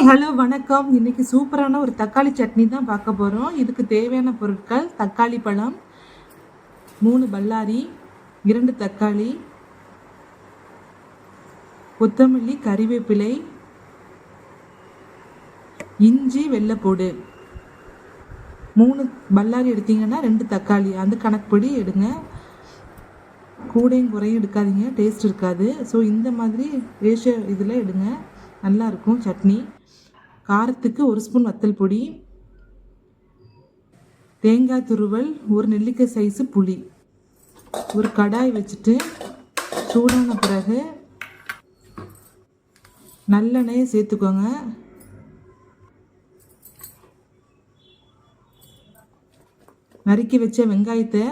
Hello வணக்கம். இன்னைக்கு சூப்பரான ஒரு தக்காளி சட்னி தான் பார்க்க போகிறோம். இதுக்கு தேவையான பொருட்கள்: தக்காளி பழம் 3 பல்லாரி, 2 தக்காளி, கொத்தமல்லி, கறிவேப்பிலை, இஞ்சி, வெள்ளைப்பூடு. 3 பல்லாரி எடுத்தீங்கன்னா 2 தக்காளி அந்த கணக்குப்படி எடுங்க. கூடையும் குறையும் எடுக்காதீங்க, டேஸ்ட் இருக்காது. ஸோ இந்த மாதிரி ரேஷியோ இதில் எடுங்க, நல்லாயிருக்கும் சட்னி. காரத்துக்கு 1 ஸ்பூன் வத்தல் பொடி, தேங்காய் துருவல், 1 நெல்லிக்காய் சைஸு புளி. ஒரு கடாய் வச்சுட்டு சூடான பிறகு நல்லெண்ணெயை சேர்த்துக்கோங்க. நறுக்கி வச்ச வெங்காயத்தை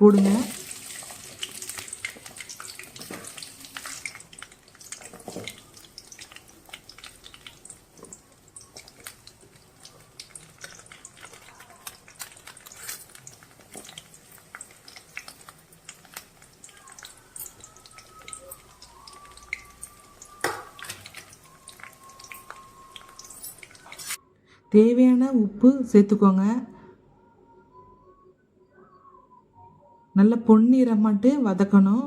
போடுங்க. தேவையான உப்பு சேர்த்துக்கோங்க. நல்ல பொன்னிறமாட்டு வதக்கணும்.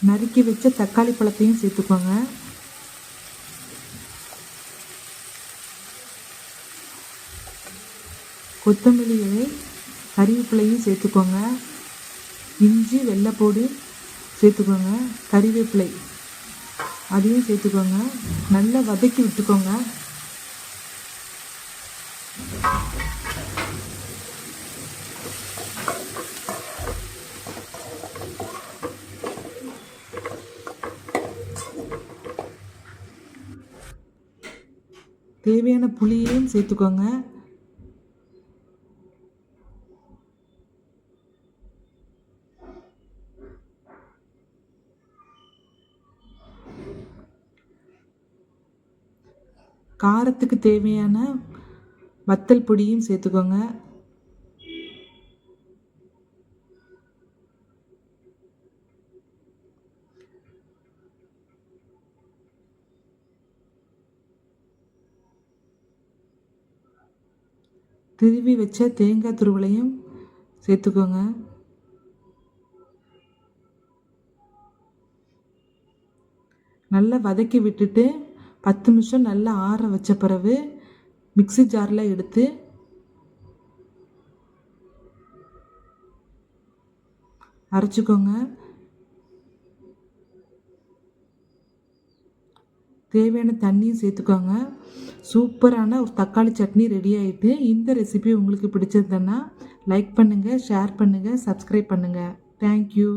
நறுக்கி வச்ச தக்காளி பழத்தையும் சேர்த்துக்கோங்க. கொத்தமல்லி இலை, கறிவேப்பிலையும் சேர்த்துக்கோங்க. இஞ்சி, வெள்ளைப்பூடு சேர்த்துக்கோங்க. கறிவேப்பிலை அதையும் சேர்த்துக்கோங்க. நல்லா வதக்கி விட்டுக்கோங்க. தேவையான புளியையும் சேர்த்துக்கோங்க. காரத்துக்கு தேவையான வத்தல் பொடியும் சேர்த்துக்கோங்க. திருவி வச்ச தேங்காய் துருவலையும் சேர்த்துக்கோங்க. நல்லா வதக்கி விட்டுட்டு 10 நிமிஷம் நல்லா ஆற வச்ச பிறகு மிக்ஸி ஜாரில் எடுத்து அரைச்சிக்கோங்க. தேவையான தண்ணியும் சேர்த்துக்கோங்க. சூப்பரான ஒரு தக்காளி சட்னி ரெடி ஆகிட்டு. இந்த ரெசிபி உங்களுக்கு பிடிச்சிருந்ததுன்னா லைக் பண்ணுங்கள், ஷேர் பண்ணுங்கள், சப்ஸ்கிரைப் பண்ணுங்கள். தேங்க்யூ.